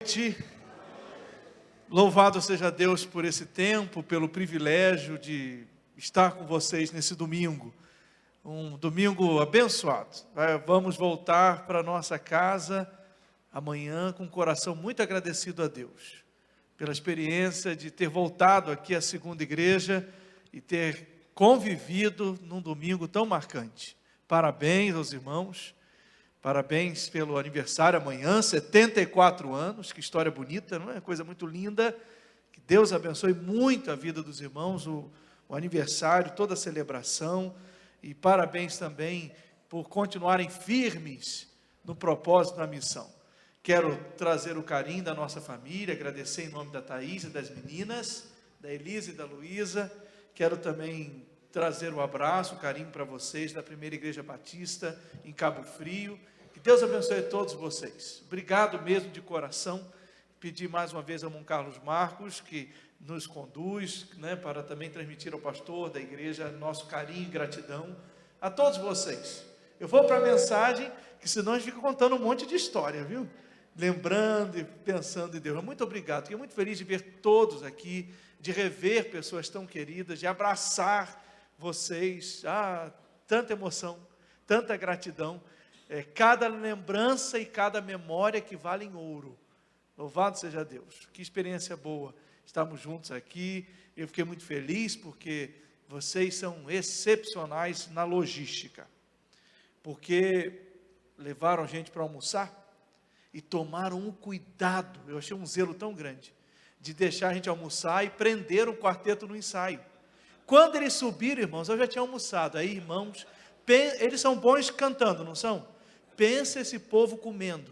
noite. Louvado seja Deus por esse tempo, pelo privilégio de estar com vocês nesse domingo. Um domingo abençoado. Vamos voltar para nossa casa amanhã com o coração muito agradecido a Deus pela experiência de ter voltado aqui à segunda igreja e ter convivido num domingo tão marcante. Parabéns aos irmãos. Parabéns pelo aniversário amanhã, 74 anos, que história bonita, não é? Coisa muito linda, que Deus abençoe muito a vida dos irmãos, o aniversário, toda a celebração, e parabéns também por continuarem firmes no propósito da missão. Quero trazer o carinho da nossa família, agradecer em nome da Thaís e das meninas, da Elisa e da Luísa, quero também trazer o abraço, o carinho para vocês da Primeira Igreja Batista em Cabo Frio. Que Deus abençoe todos vocês. Obrigado mesmo de coração. Pedir mais uma vez ao irmão Carlos Marcos, que nos conduz, para também transmitir ao pastor da igreja nosso carinho e gratidão. A todos vocês. Eu vou para a mensagem, que senão a gente fica contando um monte de história, viu? Lembrando e pensando em Deus. Muito obrigado. Fiquei muito feliz de ver todos aqui, de rever pessoas tão queridas, de abraçar vocês, tanta emoção, tanta gratidão, cada lembrança e cada memória que valem ouro. Louvado seja Deus, que experiência boa, estamos juntos aqui. Eu fiquei muito feliz porque vocês são excepcionais na logística, porque levaram a gente para almoçar e tomaram um cuidado, eu achei um zelo tão grande, de deixar a gente almoçar e prender o quarteto no ensaio. Quando eles subiram, irmãos, eu já tinha almoçado. Aí, irmãos, eles são bons cantando, não são? Pensa esse povo comendo.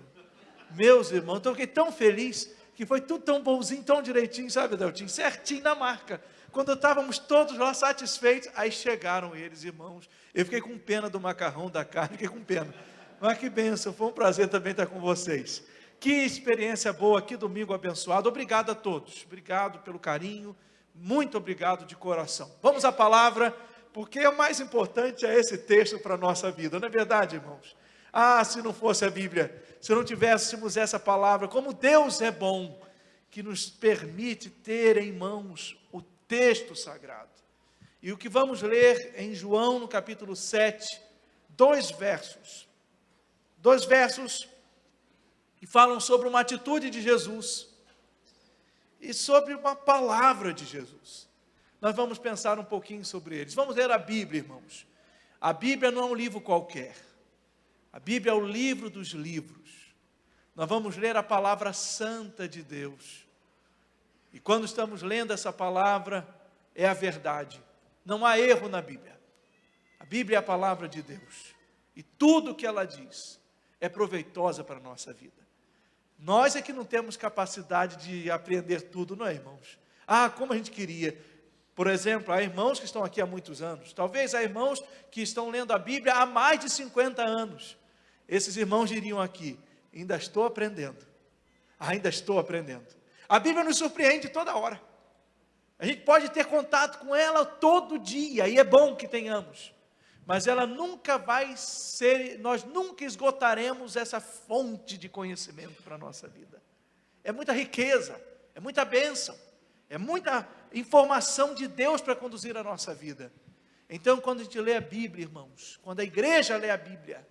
Meus irmãos, então eu fiquei tão feliz, que foi tudo tão bonzinho, tão direitinho, sabe, Adeltinho? Certinho na marca. Quando estávamos todos lá satisfeitos, aí chegaram eles, irmãos. Eu fiquei com pena do macarrão, da carne, fiquei com pena. Mas que bênção, foi um prazer também estar com vocês. Que experiência boa, que domingo abençoado. Obrigado a todos, obrigado pelo carinho. Muito obrigado de coração. Vamos à palavra, porque o mais importante é esse texto para a nossa vida, não é verdade, irmãos? Se não fosse a Bíblia, se não tivéssemos essa palavra, como Deus é bom, que nos permite ter em mãos o texto sagrado. E o que vamos ler em João, no capítulo 7, dois versos que falam sobre uma atitude de Jesus, e sobre uma palavra de Jesus. Nós vamos pensar um pouquinho sobre eles. Vamos ler a Bíblia, irmãos. A Bíblia não é um livro qualquer. A Bíblia é o livro dos livros. Nós vamos ler a palavra santa de Deus. E quando estamos lendo essa palavra, é a verdade. Não há erro na Bíblia. A Bíblia é a palavra de Deus. E tudo o que ela diz é proveitosa para a nossa vida. Nós é que não temos capacidade de aprender tudo, não é, irmãos? Como a gente queria. Por exemplo, há irmãos que estão aqui há muitos anos. Talvez há irmãos que estão lendo a Bíblia há mais de 50 anos. Esses irmãos diriam aqui, ainda estou aprendendo. Ainda estou aprendendo. A Bíblia nos surpreende toda hora. A gente pode ter contato com ela todo dia, e é bom que tenhamos. Mas ela nunca vai ser, nós nunca esgotaremos essa fonte de conhecimento para a nossa vida. É muita riqueza, é muita bênção, é muita informação de Deus para conduzir a nossa vida. Então, quando a gente lê a Bíblia, irmãos, quando a igreja lê a Bíblia,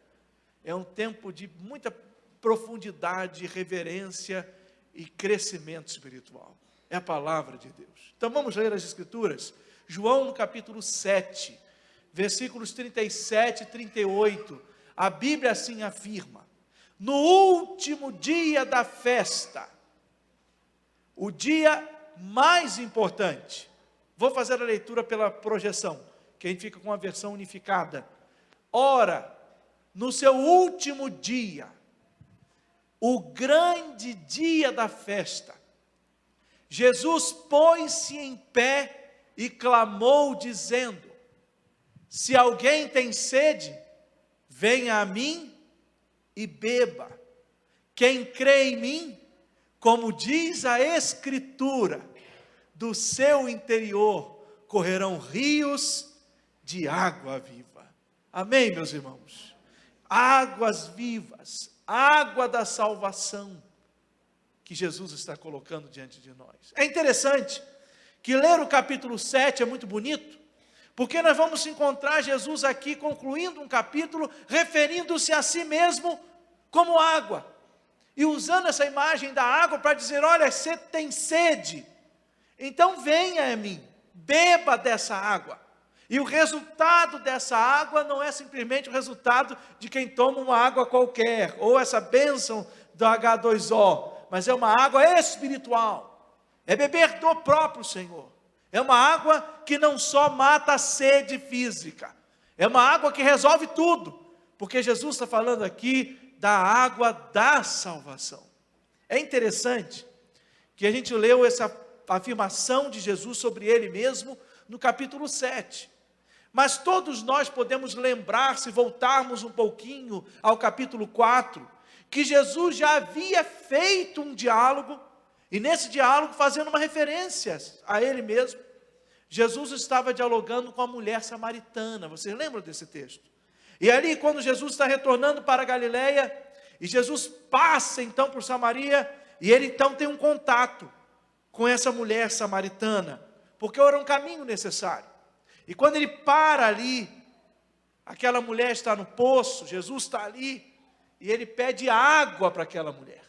é um tempo de muita profundidade, reverência e crescimento espiritual. É a palavra de Deus. Então, vamos ler as Escrituras. João, no capítulo 7, versículos 37 e 38, a Bíblia assim afirma: no último dia da festa, o dia mais importante, vou fazer a leitura pela projeção, que a gente fica com a versão unificada. Ora, no seu último dia, o grande dia da festa, Jesus pôs-se em pé e clamou dizendo: se alguém tem sede, venha a mim e beba. Quem crê em mim, como diz a Escritura, do seu interior correrão rios de água viva. Amém, meus irmãos? Águas vivas, água da salvação. que Jesus está colocando diante de nós. É interessante que ler o capítulo 7 é muito bonito, porque nós vamos encontrar Jesus aqui concluindo um capítulo, referindo-se a si mesmo como água, e usando essa imagem da água para dizer: olha, você tem sede, então venha a mim, beba dessa água. E o resultado dessa água não é simplesmente o resultado de quem toma uma água qualquer, ou essa bênção do H2O, mas é uma água espiritual, é beber do próprio Senhor. É uma água que não só mata a sede física, é uma água que resolve tudo, porque Jesus está falando aqui da água da salvação. É interessante que a gente leu essa afirmação de Jesus sobre ele mesmo no capítulo 7. Mas todos nós podemos lembrar, se voltarmos um pouquinho ao capítulo 4, que Jesus já havia feito um diálogo, e nesse diálogo fazendo uma referência a ele mesmo. Jesus estava dialogando com a mulher samaritana, vocês lembram desse texto? E ali, quando Jesus está retornando para a Galileia, e Jesus passa então por Samaria, e ele então tem um contato com essa mulher samaritana, porque era um caminho necessário. E quando ele para ali, aquela mulher está no poço, Jesus está ali, e ele pede água para aquela mulher.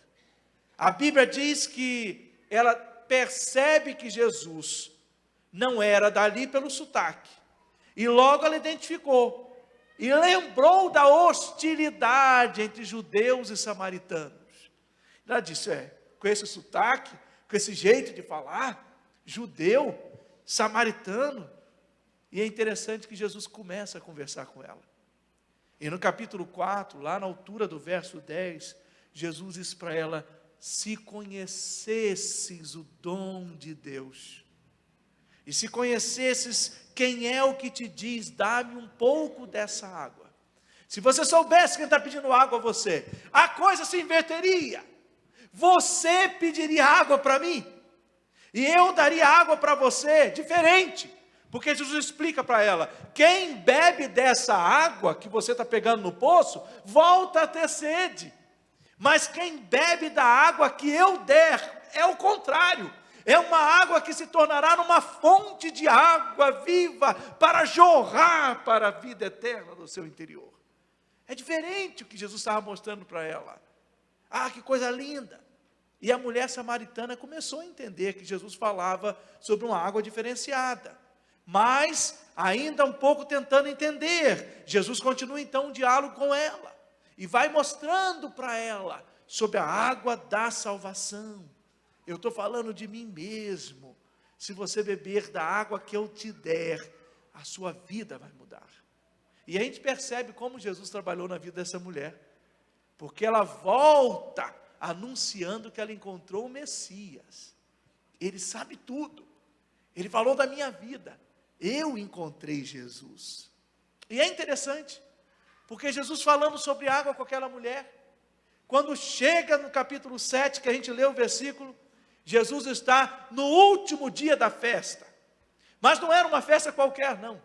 A Bíblia diz que ela percebe que Jesus não era dali pelo sotaque, e logo ela identificou, e lembrou da hostilidade entre judeus e samaritanos. Ela disse: com esse sotaque, com esse jeito de falar, judeu, samaritano. E é interessante que Jesus começa a conversar com ela. E no capítulo 4, lá na altura do verso 10, Jesus diz para ela: se conhecesses o dom de Deus, e se conhecesses quem é o que te diz, dá-me um pouco dessa água. Se você soubesse quem está pedindo água a você, a coisa se inverteria. Você pediria água para mim, e eu daria água para você, diferente. Porque Jesus explica para ela: quem bebe dessa água que você está pegando no poço, volta a ter sede. Mas quem bebe da água que eu der, é o contrário. É uma água que se tornará numa fonte de água viva, para jorrar para a vida eterna do seu interior. É diferente o que Jesus estava mostrando para ela. Ah, que coisa linda! E a mulher samaritana começou a entender que Jesus falava sobre uma água diferenciada. Mas, ainda um pouco tentando entender, Jesus continua então um diálogo com ela, e vai mostrando para ela sobre a água da salvação. Eu estou falando de mim mesmo. Se você beber da água que eu te der, a sua vida vai mudar. E a gente percebe como Jesus trabalhou na vida dessa mulher, porque ela volta anunciando que ela encontrou o Messias. Ele sabe tudo. Ele falou da minha vida. Eu encontrei Jesus. E é interessante, porque Jesus falando sobre água com aquela mulher, quando chega no capítulo 7, que a gente lê o versículo, Jesus está no último dia da festa. Mas não era uma festa qualquer, não.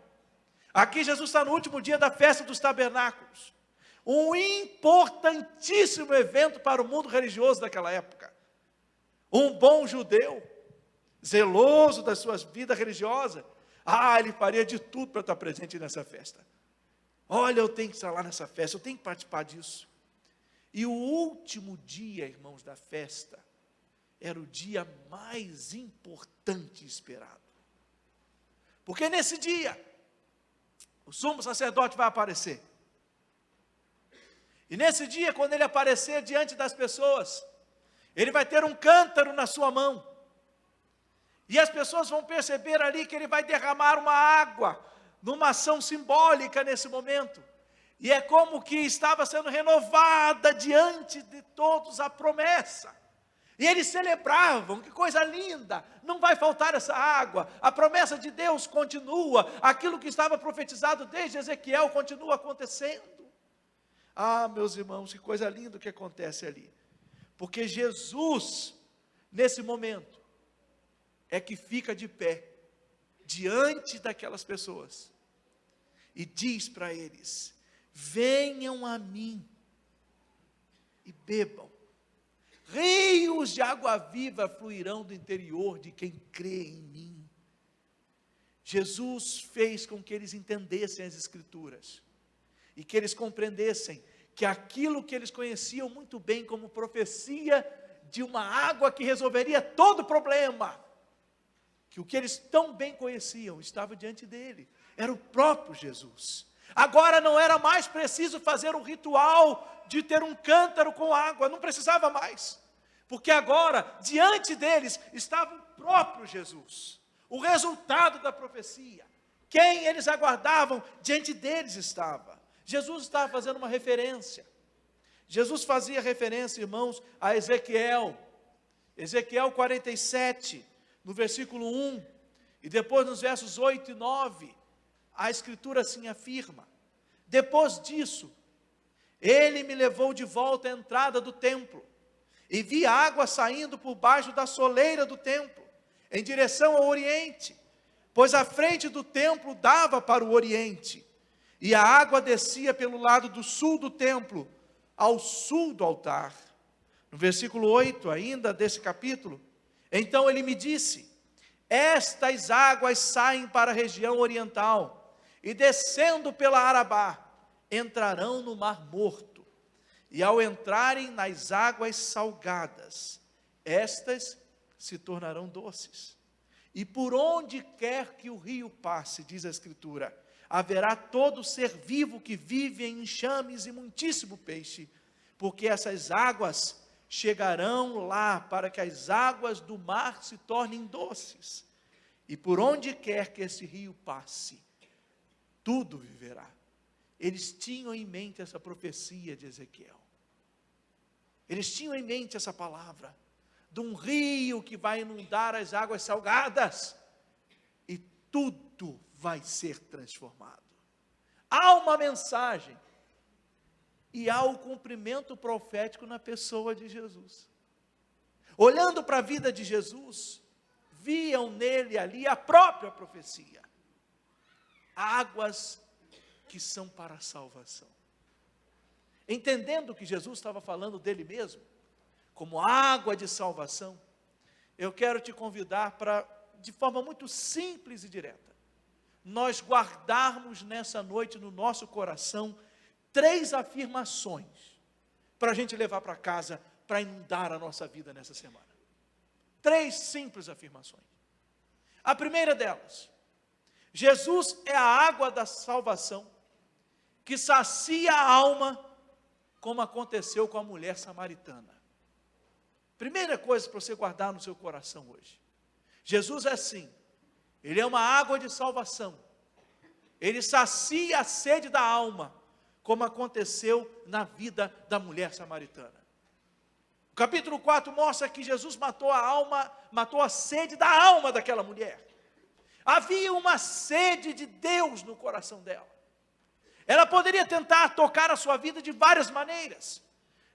Aqui Jesus está no último dia da festa dos tabernáculos. Um importantíssimo evento para o mundo religioso daquela época. Um bom judeu, zeloso da sua vida religiosa, ele faria de tudo para estar presente nessa festa. Olha, eu tenho que estar lá nessa festa, eu tenho que participar disso. E o último dia, irmãos, da festa, era o dia mais importante e esperado. Porque nesse dia, o sumo sacerdote vai aparecer. E nesse dia, quando ele aparecer diante das pessoas, ele vai ter um cântaro na sua mão. E as pessoas vão perceber ali que ele vai derramar uma água, numa ação simbólica nesse momento. E é como que estava sendo renovada diante de todos a promessa. E eles celebravam: que coisa linda, não vai faltar essa água, a promessa de Deus continua, aquilo que estava profetizado desde Ezequiel continua acontecendo. Meus irmãos, que coisa linda que acontece ali. Porque Jesus, nesse momento, é que fica de pé, diante daquelas pessoas, e diz para eles: venham a mim, e bebam, rios de água viva fluirão do interior de quem crê em mim. Jesus fez com que eles entendessem as Escrituras, e que eles compreendessem que aquilo que eles conheciam muito bem como profecia de uma água que resolveria todo o problema, que o que eles tão bem conheciam estava diante dele, era o próprio Jesus. Agora não era mais preciso fazer um ritual de ter um cântaro com água, não precisava mais, porque agora diante deles estava o próprio Jesus, o resultado da profecia. Quem eles aguardavam, diante deles estava. Jesus estava fazendo uma referência. Jesus fazia referência, irmãos, a Ezequiel. Ezequiel 47, no versículo 1, e depois nos versos 8 e 9, a Escritura assim afirma: depois disso, ele me levou de volta à entrada do templo, e vi água saindo por baixo da soleira do templo, em direção ao oriente, pois a frente do templo dava para o oriente, e a água descia pelo lado do sul do templo, ao sul do altar. No versículo 8 ainda desse capítulo, então ele me disse: estas águas saem para a região oriental, e descendo pela Arabá, entrarão no Mar Morto, e ao entrarem nas águas salgadas, estas se tornarão doces. E por onde quer que o rio passe, diz a Escritura, haverá todo ser vivo que vive em enxames e muitíssimo peixe, porque essas águas chegarão lá para que as águas do mar se tornem doces. E por onde quer que esse rio passe, tudo viverá. Eles tinham em mente essa profecia de Ezequiel. Eles tinham em mente essa palavra de um rio que vai inundar as águas salgadas, e tudo vai ser transformado. Há uma mensagem, e há o cumprimento profético na pessoa de Jesus. Olhando para a vida de Jesus, viam nele ali a própria profecia. Águas que são para a salvação. Entendendo que Jesus estava falando dele mesmo, como água de salvação, eu quero te convidar para, de forma muito simples e direta, nós guardarmos nessa noite no nosso coração 3 afirmações, para a gente levar para casa, para inundar a nossa vida nessa semana. 3 simples afirmações. A primeira delas: Jesus é a água da salvação, que sacia a alma, como aconteceu com a mulher samaritana. Primeira coisa para você guardar no seu coração hoje: Jesus é assim, Ele é uma água de salvação, Ele sacia a sede da alma, como aconteceu na vida da mulher samaritana. O capítulo 4 mostra que Jesus matou a sede da alma daquela mulher. Havia uma sede de Deus no coração dela. Ela poderia tentar tocar a sua vida de várias maneiras.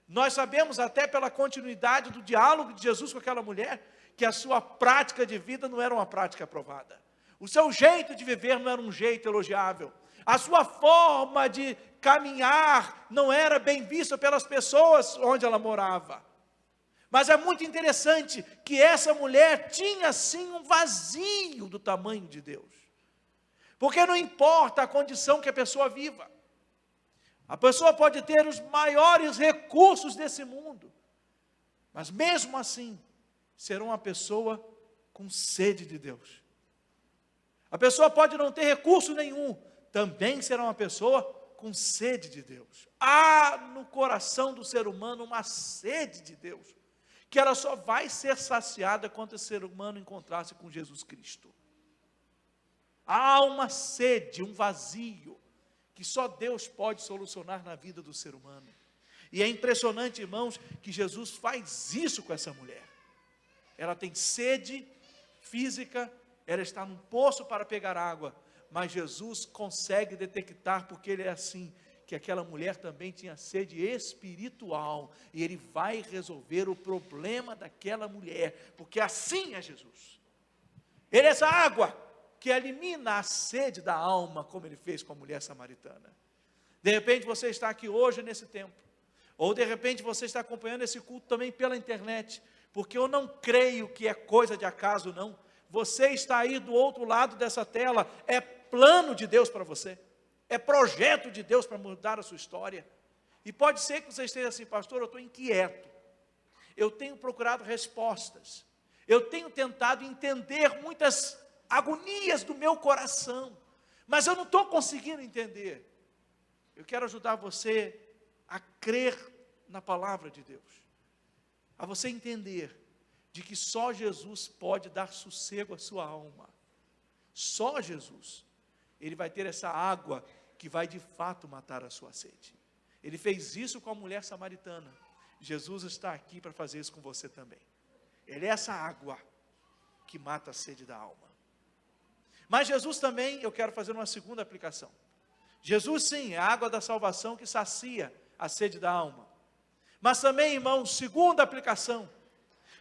Nós sabemos, até pela continuidade do diálogo de Jesus com aquela mulher, que a sua prática de vida não era uma prática aprovada. O seu jeito de viver não era um jeito elogiável. A sua forma de caminhar não era bem vista pelas pessoas onde ela morava. Mas é muito interessante que essa mulher tinha sim um vazio do tamanho de Deus. Porque não importa a condição que a pessoa viva. A pessoa pode ter os maiores recursos desse mundo, mas mesmo assim, será uma pessoa com sede de Deus. A pessoa pode não ter recurso nenhum, também será uma pessoa com sede de Deus. Há no coração do ser humano uma sede de Deus, que ela só vai ser saciada quando esse ser humano encontrar-se com Jesus Cristo. Há uma sede, um vazio, que só Deus pode solucionar na vida do ser humano. E é impressionante, irmãos, que Jesus faz isso com essa mulher. Ela tem sede física, ela está num poço para pegar água, mas Jesus consegue detectar, porque Ele é assim, que aquela mulher também tinha sede espiritual, e Ele vai resolver o problema daquela mulher, porque assim é Jesus. Ele é essa água que elimina a sede da alma, como Ele fez com a mulher samaritana. De repente você está aqui hoje nesse tempo, Ou de repente você está acompanhando esse culto também pela internet, porque eu não creio que é coisa de acaso, não. Você está aí do outro lado dessa tela, é plano de Deus para você, é projeto de Deus para mudar a sua história. E pode ser que você esteja assim, pastor, eu estou inquieto, eu tenho procurado respostas, eu tenho tentado entender muitas agonias do meu coração, mas eu não estou conseguindo entender. Eu quero ajudar você a crer na palavra de Deus, a você entender de que só Jesus pode dar sossego à sua alma. Só Jesus, Ele vai ter essa água que vai de fato matar a sua sede. Ele fez isso com a mulher samaritana. Jesus está aqui para fazer isso com você também. Ele é essa água que mata a sede da alma. Mas Jesus também, eu quero fazer uma segunda aplicação. Jesus sim, é a água da salvação que sacia a sede da alma. Mas também, irmãos, segunda aplicação,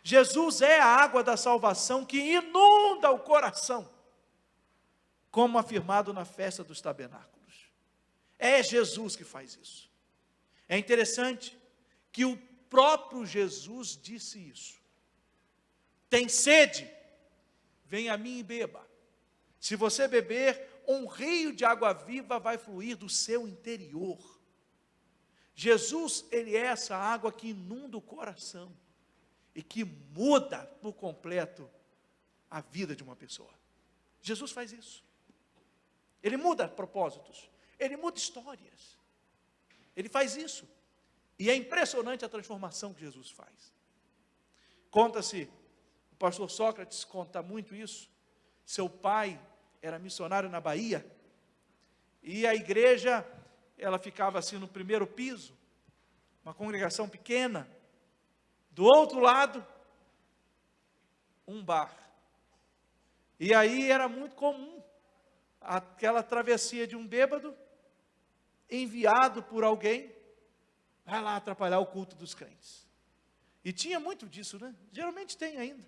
Jesus é a água da salvação que inunda o coração, como afirmado na festa dos tabernáculos. É Jesus que faz isso. É interessante que o próprio Jesus disse isso. Tem sede? Venha a mim e beba. Se você beber, um rio de água viva vai fluir do seu interior. Jesus, Ele é essa água que inunda o coração e que muda por completo a vida de uma pessoa. Jesus faz isso. Ele muda propósitos, Ele muda histórias. Ele faz isso. E é impressionante a transformação que Jesus faz. Conta-se, o pastor Sócrates conta muito isso. Seu pai era missionário na Bahia, e a igreja, ela ficava assim no primeiro piso, uma congregação pequena. Do outro lado, um bar. E aí era muito comum aquela travessia de um bêbado, enviado por alguém, vai lá atrapalhar o culto dos crentes. E tinha muito disso, né? Geralmente tem ainda.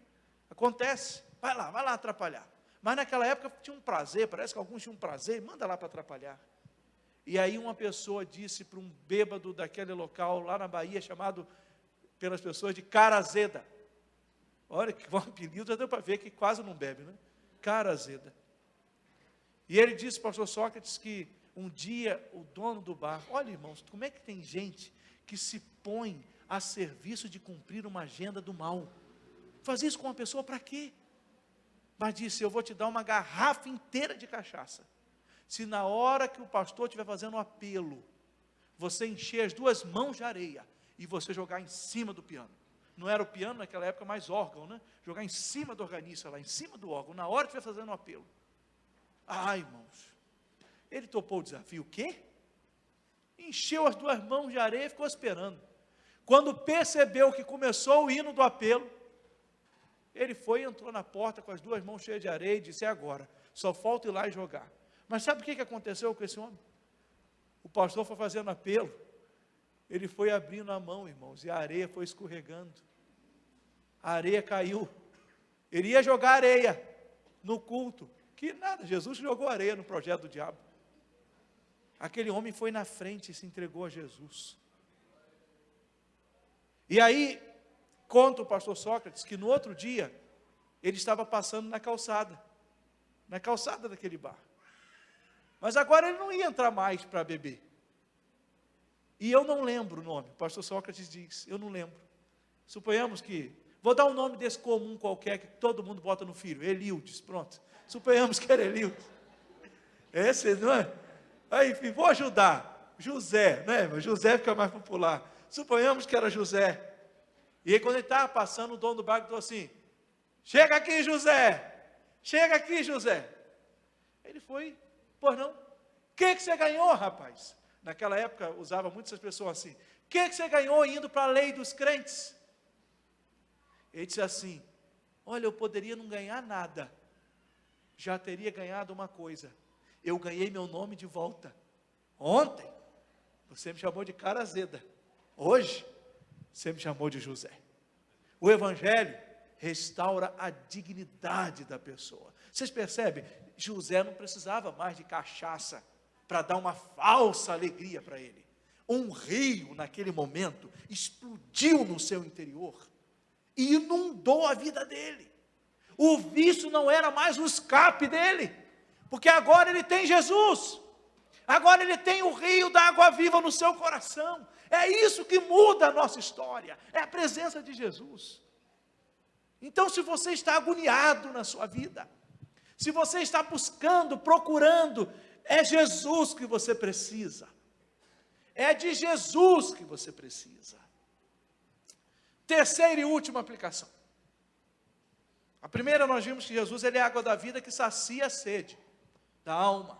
Acontece, vai lá atrapalhar. Mas naquela época tinha um prazer, parece que alguns tinham um prazer, manda lá para atrapalhar. E aí uma pessoa disse para um bêbado daquele local, lá na Bahia, chamado pelas pessoas de cara azeda. Olha que bom apelido, já deu para ver que quase não bebe, né? Cara azeda. E ele disse, pastor Sócrates, que um dia o dono do bar, olha irmãos, como é que tem gente que se põe a serviço de cumprir uma agenda do mal? Fazer isso com uma pessoa para quê? Mas disse, eu vou te dar uma garrafa inteira de cachaça, se na hora que o pastor estiver fazendo um apelo, você encher as duas mãos de areia, e você jogar em cima do piano. Não era o piano naquela época, mais órgão, né? Jogar em cima do organista, lá em cima do órgão, na hora que estiver fazendo um apelo. Irmãos, ele topou o desafio, o quê? Encheu as duas mãos de areia e ficou esperando. Quando percebeu que começou o hino do apelo, ele foi e entrou na porta com as duas mãos cheias de areia e disse, é agora, só falta ir lá e jogar. Mas sabe o que aconteceu com esse homem? O pastor foi fazendo apelo, ele foi abrindo a mão, irmãos, e a areia foi escorregando. A areia caiu. Ele ia jogar areia no culto. Que nada, Jesus jogou areia no projeto do diabo. Aquele homem foi na frente e se entregou a Jesus. E aí, conta o pastor Sócrates, que no outro dia, ele estava passando na calçada daquele bar. Mas agora ele não ia entrar mais para beber. E eu não lembro o nome, o pastor Sócrates diz, eu não lembro. Suponhamos que, vou dar um nome desse comum qualquer, que todo mundo bota no filho, Elildes, pronto. Suponhamos que era Elildes. Esse, não é? Aí, enfim, vou ajudar. José, né? José fica mais popular. Suponhamos que era José. E aí, quando ele estava passando, o dono do bar falou assim, chega aqui, José. Chega aqui, José. Ele foi, pois não. O que você ganhou, rapaz? Naquela época, usava muitas pessoas assim. O que você ganhou indo para a lei dos crentes? Ele disse assim, olha, eu poderia não ganhar nada. Já teria ganhado uma coisa. Eu ganhei meu nome de volta. Ontem, você me chamou de cara azeda. Hoje, você me chamou de José. O Evangelho restaura a dignidade da pessoa. Vocês percebem? José não precisava mais de cachaça para dar uma falsa alegria para ele. Um rio, naquele momento, explodiu no seu interior e inundou a vida dele. O vício não era mais o escape dele, porque agora ele tem Jesus. Agora ele tem o rio da água viva no seu coração. É isso que muda a nossa história, é a presença de Jesus. Então, se você está agoniado na sua vida, se você está buscando, procurando, é Jesus que você precisa. É de Jesus que você precisa. Terceira e última aplicação. A primeira, nós vimos que Jesus, ele é a água da vida que sacia a sede da alma.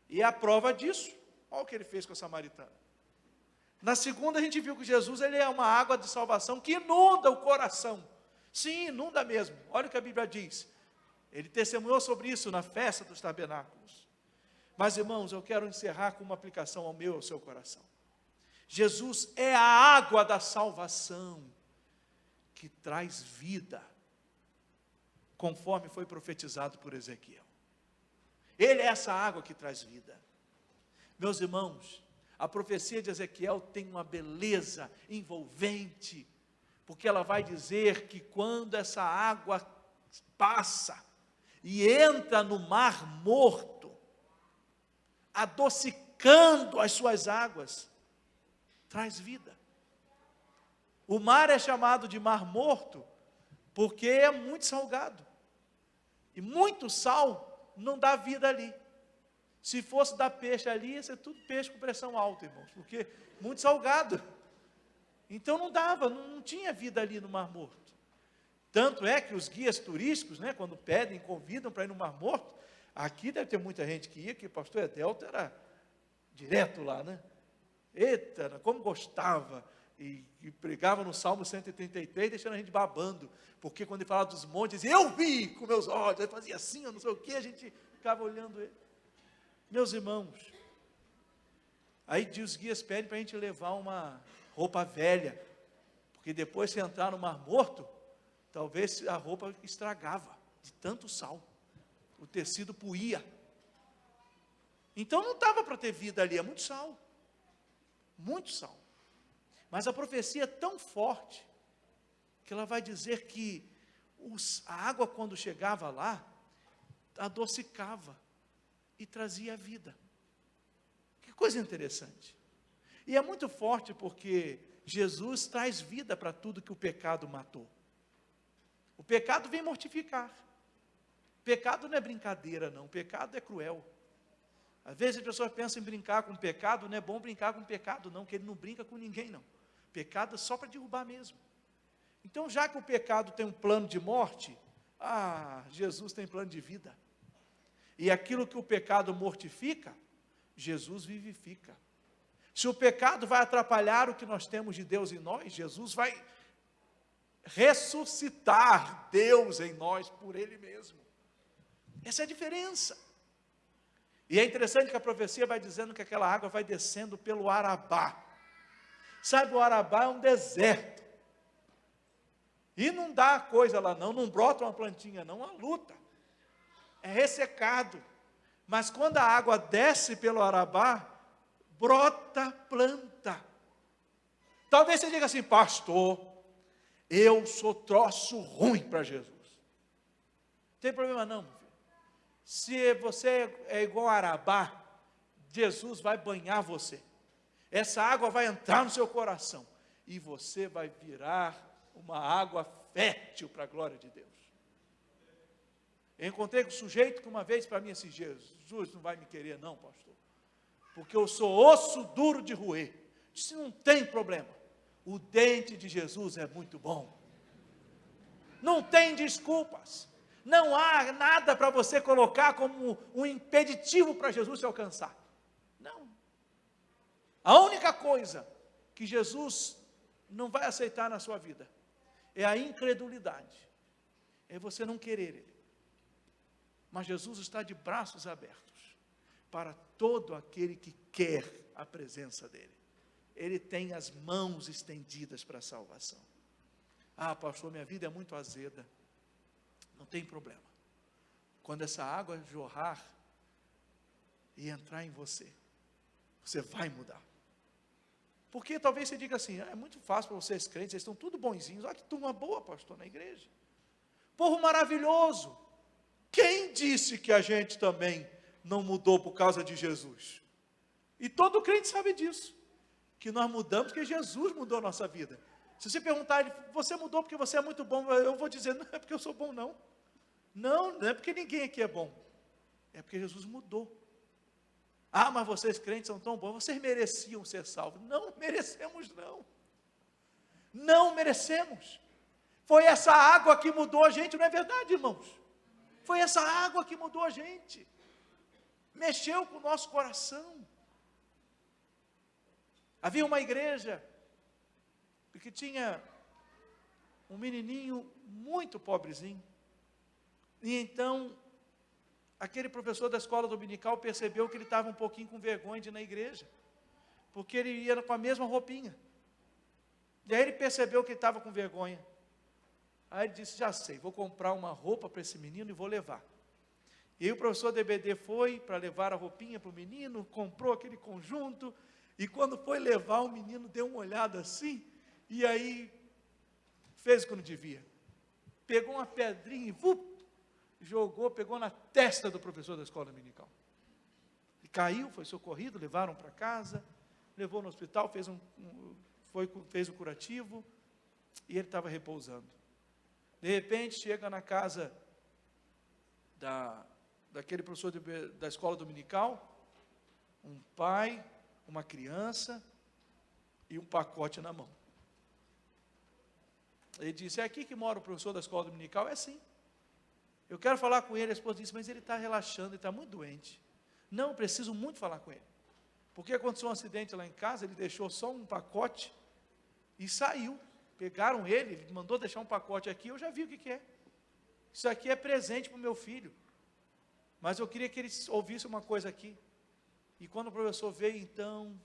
E a prova disso, olha o que ele fez com a samaritana. Na segunda, a gente viu que Jesus, ele é uma água de salvação que inunda o coração. Sim, inunda mesmo. Olha o que a Bíblia diz. Ele testemunhou sobre isso na festa dos tabernáculos. Mas, irmãos, eu quero encerrar com uma aplicação ao meu e ao seu coração. Jesus é a água da salvação que traz vida, conforme foi profetizado por Ezequiel. Ele é essa água que traz vida. Meus irmãos, a profecia de Ezequiel tem uma beleza envolvente, porque ela vai dizer que quando essa água passa e entra no mar morto, adocicando as suas águas, traz vida. O mar é chamado de mar morto, porque é muito salgado. E muito sal não dá vida ali. Se fosse dar peixe ali, ia ser tudo peixe com pressão alta, irmãos, porque muito salgado. Então não dava, não tinha vida ali no Mar Morto. Tanto é que os guias turísticos, né, quando pedem, convidam para ir no Mar Morto, aqui deve ter muita gente que ia, que o pastor Edelto era direto lá, né? Eita, como gostava, e pregava no Salmo 133, deixando a gente babando, porque quando ele falava dos montes, dizia, eu vi com meus olhos, ele fazia assim, eu não sei o que, a gente ficava olhando ele. Meus irmãos, aí os guias pedem para a gente levar uma roupa velha, porque depois se entrar no Mar Morto, talvez a roupa estragava, de tanto sal, o tecido puía. Então não dava para ter vida ali, é muito sal, muito sal. Mas a profecia é tão forte, que ela vai dizer que a água quando chegava lá, adocicava e trazia vida. Que coisa interessante. E é muito forte porque Jesus traz vida para tudo que o pecado matou. O pecado vem mortificar. Pecado não é brincadeira não, pecado é cruel. Às vezes as pessoas pensam em brincar com o pecado, não é bom brincar com o pecado não, que ele não brinca com ninguém não. Pecado é só para derrubar mesmo. Então, já que o pecado tem um plano de morte, Jesus tem plano de vida. E aquilo que o pecado mortifica, Jesus vivifica. Se o pecado vai atrapalhar o que nós temos de Deus em nós, Jesus vai ressuscitar Deus em nós por Ele mesmo. Essa é a diferença. E é interessante que a profecia vai dizendo que aquela água vai descendo pelo Arabá. Sabe, o Arabá é um deserto. E não dá coisa lá não, não brota uma plantinha não, uma luta. É ressecado. Mas quando a água desce pelo Arabá, brota planta. Talvez você diga assim, pastor, eu sou troço ruim para Jesus. Não tem problema não, meu filho. Se você é igual a Arabá, Jesus vai banhar você. Essa água vai entrar no seu coração e você vai virar uma água fértil para a glória de Deus. Eu encontrei com um sujeito que uma vez para mim assim, Jesus não vai me querer não, pastor, porque eu sou osso duro de roer. Disse, não tem problema, o dente de Jesus é muito bom. Não tem desculpas, não há nada para você colocar como um impeditivo para Jesus se alcançar. Não. A única coisa que Jesus não vai aceitar na sua vida é a incredulidade, é você não querer Ele. Mas Jesus está de braços abertos para todo aquele que quer a presença dEle. Ele tem as mãos estendidas para a salvação. Pastor, minha vida é muito azeda. Não tem problema. Quando essa água jorrar e entrar em você, você vai mudar. Porque talvez você diga assim, é muito fácil para vocês crentes, vocês estão tudo bonzinhos. Olha que turma boa, pastor, na igreja. Povo maravilhoso. Quem disse que a gente também não mudou por causa de Jesus? E todo crente sabe disso. Que nós mudamos porque Jesus mudou a nossa vida. Se você perguntar a ele, você mudou porque você é muito bom, eu vou dizer, não é porque eu sou bom não. Não é porque ninguém aqui é bom. É porque Jesus mudou. Ah, mas vocês crentes são tão bons, vocês mereciam ser salvos. Não merecemos não. Não merecemos. Foi essa água que mudou a gente, não é verdade, irmãos? Foi essa água que mudou a gente. Mexeu com o nosso coração. Havia uma igreja que tinha um menininho muito pobrezinho. E então, aquele professor da escola dominical percebeu que ele estava um pouquinho com vergonha de ir na igreja. Porque ele ia com a mesma roupinha. E aí ele percebeu que ele estava com vergonha. Aí ele disse, já sei, vou comprar uma roupa para esse menino e vou levar. E aí o professor DBD foi para levar a roupinha para o menino, comprou aquele conjunto, e quando foi levar, o menino deu uma olhada assim, e aí fez o que não devia. Pegou uma pedrinha e jogou, pegou na testa do professor da escola dominical. E caiu, foi socorrido, levaram para casa, levou no hospital, fez o curativo, e ele estava repousando. De repente, chega na casa daquele professor da escola dominical, um pai, uma criança e um pacote na mão. Ele disse, é aqui que mora o professor da escola dominical? É sim. Eu quero falar com ele. A esposa disse, mas ele está relaxando, ele está muito doente. Não, eu preciso muito falar com ele. Porque aconteceu um acidente lá em casa, ele deixou só um pacote e saiu. Pegaram ele mandou deixar um pacote aqui, eu já vi o que é. Isso aqui é presente para o meu filho. Mas eu queria que ele ouvisse uma coisa aqui. E quando o professor veio, então,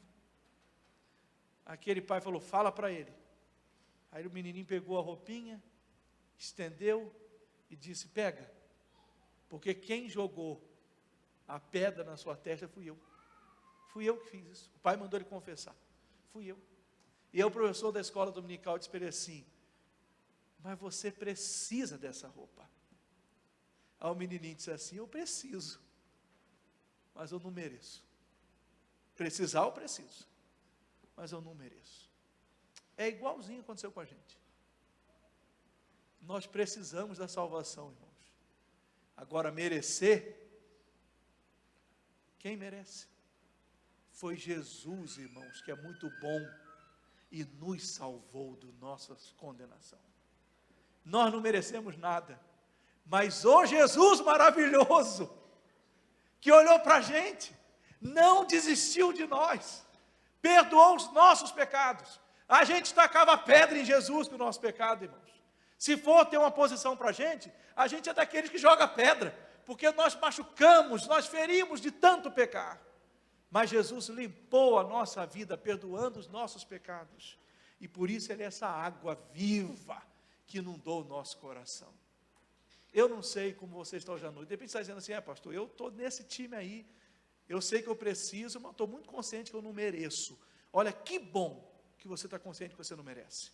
aquele pai falou, fala para ele. Aí o menininho pegou a roupinha, estendeu e disse, pega, porque quem jogou a pedra na sua testa fui eu. Fui eu que fiz isso. O pai mandou ele confessar. Fui eu. E aí o professor da escola dominical disse para ele assim, mas você precisa dessa roupa. Aí o menininho disse assim, eu preciso, mas eu não mereço. Precisar eu preciso, mas eu não mereço. É igualzinho aconteceu com a gente. Nós precisamos da salvação, irmãos. Agora, merecer, quem merece? Foi Jesus, irmãos, que é muito bom e nos salvou da nossa condenação. Nós não merecemos nada, mas o Jesus maravilhoso, que olhou para a gente, não desistiu de nós, perdoou os nossos pecados. A gente tacava pedra em Jesus pelo nosso pecado, irmãos. Se for ter uma posição para a gente é daqueles que joga pedra, porque nós machucamos, nós ferimos de tanto pecar. Mas Jesus limpou a nossa vida, perdoando os nossos pecados. E por isso Ele é essa água viva que inundou o nosso coração. Eu não sei como você está hoje à noite. De repente você está dizendo assim, pastor, eu estou nesse time aí. Eu sei que eu preciso, mas estou muito consciente que eu não mereço. Olha, que bom que você está consciente que você não merece.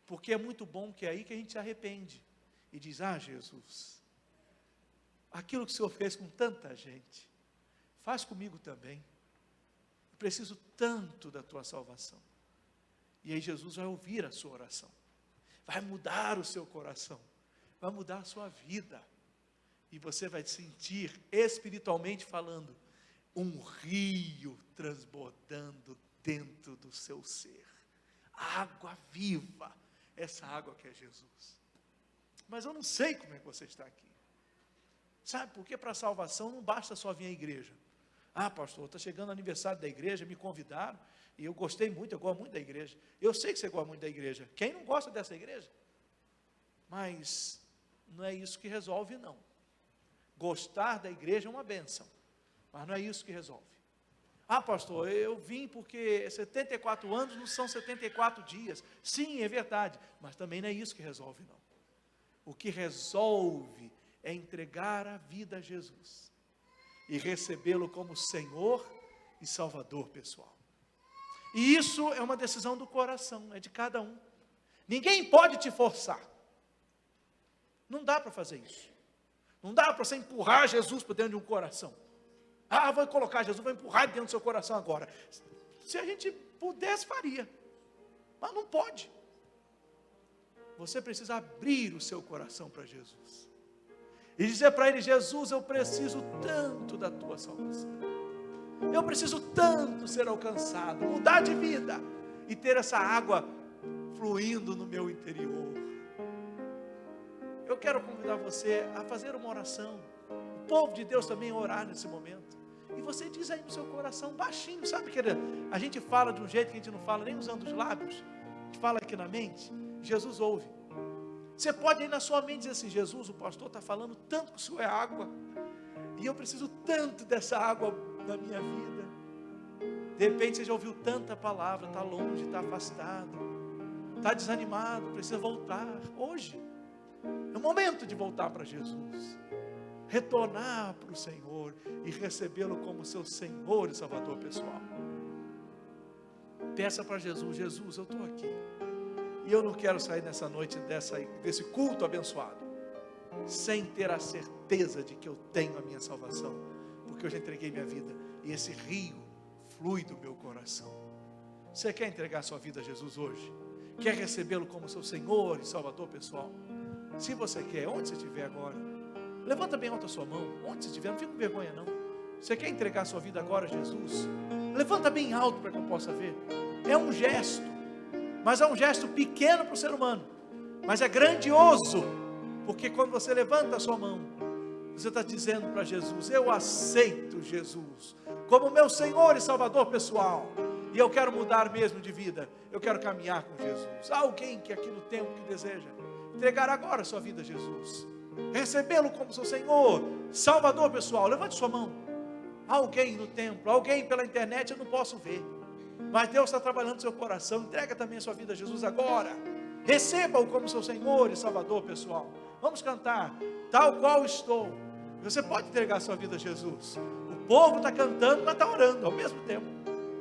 Porque é muito bom que é aí que a gente se arrepende. E diz, Jesus, aquilo que o Senhor fez com tanta gente, faz comigo também. Eu preciso tanto da tua salvação. E aí Jesus vai ouvir a sua oração. Vai mudar o seu coração. Vai mudar a sua vida. E você vai sentir, espiritualmente falando, um rio transbordando dentro do seu ser. Água viva. Essa água que é Jesus. Mas eu não sei como é que você está aqui. Sabe, porque para a salvação não basta só vir à igreja. Pastor, está chegando o aniversário da igreja, me convidaram, e eu gostei muito, eu gosto muito da igreja. Eu sei que você gosta muito da igreja. Quem não gosta dessa igreja? Mas não é isso que resolve, não. Gostar da igreja é uma bênção, mas não é isso que resolve. Pastor, eu vim porque 74 anos não são 74 dias. Sim, é verdade, mas também não é isso que resolve, não. O que resolve é entregar a vida a Jesus e recebê-lo como Senhor e Salvador pessoal. E isso é uma decisão do coração, é de cada um. Ninguém pode te forçar. Não dá para fazer isso. Não dá para você empurrar Jesus para dentro de um coração. Ah, vou colocar Jesus, vou empurrar dentro do seu coração agora. Se a gente pudesse, faria. Mas não pode. Você precisa abrir o seu coração para Jesus. E dizer para Ele: Jesus, eu preciso tanto da Tua salvação. Eu preciso tanto ser alcançado, mudar de vida e ter essa água fluindo no meu interior. Eu quero convidar você a fazer uma oração. O povo de Deus também orar nesse momento. E você diz aí no seu coração, baixinho, sabe que a gente fala de um jeito que a gente não fala nem usando os lábios. A gente fala aqui na mente, Jesus ouve. Você pode ir na sua mente dizer assim: Jesus, o pastor está falando tanto que o Senhor é água, e eu preciso tanto dessa água na minha vida. De repente você já ouviu tanta palavra, está longe, está afastado, está desanimado, precisa voltar. Hoje é o momento de voltar para Jesus, retornar para o Senhor e recebê-lo como seu Senhor e Salvador pessoal. Peça para Jesus: Jesus, eu estou aqui, e eu não quero sair nessa noite desse culto abençoado sem ter a certeza de que eu tenho a minha salvação, porque eu já entreguei minha vida e esse rio flui do meu coração. Você quer entregar sua vida a Jesus hoje? Quer recebê-lo como seu Senhor e Salvador pessoal? Se você quer, onde você estiver agora, levanta bem alto a sua mão. Onde você estiver, não fica com vergonha não. Você quer entregar sua vida agora a Jesus? Levanta bem alto para que eu possa ver. É um gesto, mas é um gesto pequeno para o ser humano, mas é grandioso, porque quando você levanta a sua mão, você está dizendo para Jesus: eu aceito Jesus como meu Senhor e Salvador pessoal, e eu quero mudar mesmo de vida, eu quero caminhar com Jesus. Há alguém que aqui no tempo que deseja entregar agora a sua vida a Jesus, recebê-lo como seu Senhor, Salvador pessoal? Levante sua mão. Há alguém no templo, alguém pela internet, eu não posso ver, mas Deus está trabalhando no seu coração. Entrega também a sua vida a Jesus agora, receba-o como seu Senhor e Salvador pessoal. Vamos cantar Tal Qual Estou. Você pode entregar a sua vida a Jesus. O povo está cantando, mas está orando ao mesmo tempo,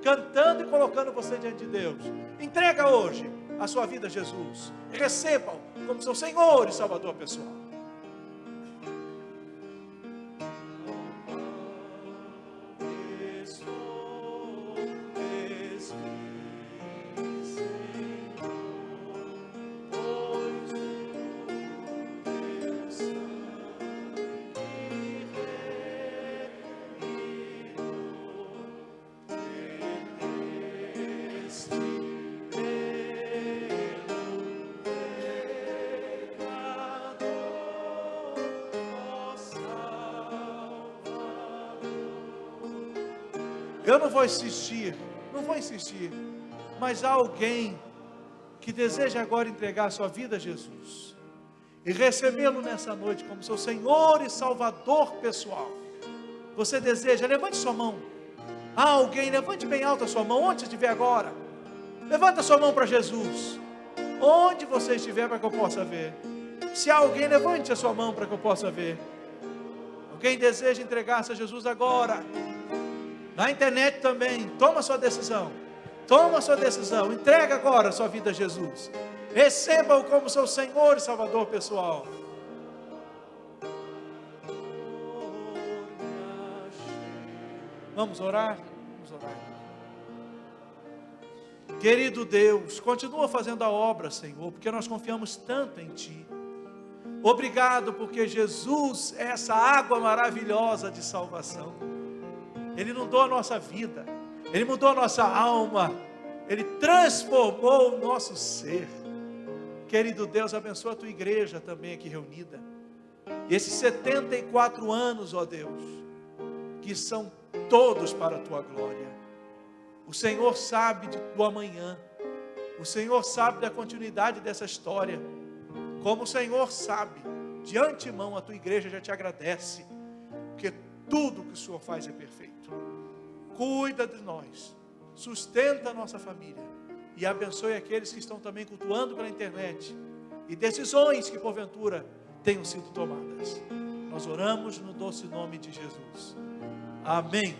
cantando e colocando você diante de Deus. Entrega hoje a sua vida a Jesus, receba-o como seu Senhor e Salvador pessoal. Eu não vou insistir, mas há alguém que deseja agora entregar a sua vida a Jesus e recebê-lo nessa noite como seu Senhor e Salvador pessoal. Você deseja? Levante sua mão. Há alguém? Levante bem alto a sua mão, onde você estiver agora. Levanta a sua mão para Jesus, onde você estiver, para que eu possa ver. Se há alguém, levante a sua mão para que eu possa ver. Alguém deseja entregar-se a Jesus agora? Na internet também, toma sua decisão, entrega agora a sua vida a Jesus, receba-o como seu Senhor e Salvador pessoal. Vamos orar? Querido Deus, continua fazendo a obra, Senhor, porque nós confiamos tanto em Ti. Obrigado, porque Jesus é essa água maravilhosa de salvação. Ele inundou a nossa vida, Ele mudou a nossa alma, Ele transformou o nosso ser. Querido Deus, abençoa a Tua igreja também aqui reunida. E esses 74 anos, ó Deus, que são todos para a Tua glória. O Senhor sabe do amanhã, o Senhor sabe da continuidade dessa história. Como o Senhor sabe, de antemão a Tua igreja já te agradece, porque tudo que o Senhor faz é perfeito. Cuida de nós, sustenta a nossa família e abençoe aqueles que estão também cultuando pela internet e decisões que porventura tenham sido tomadas. Nós oramos no doce nome de Jesus. Amém.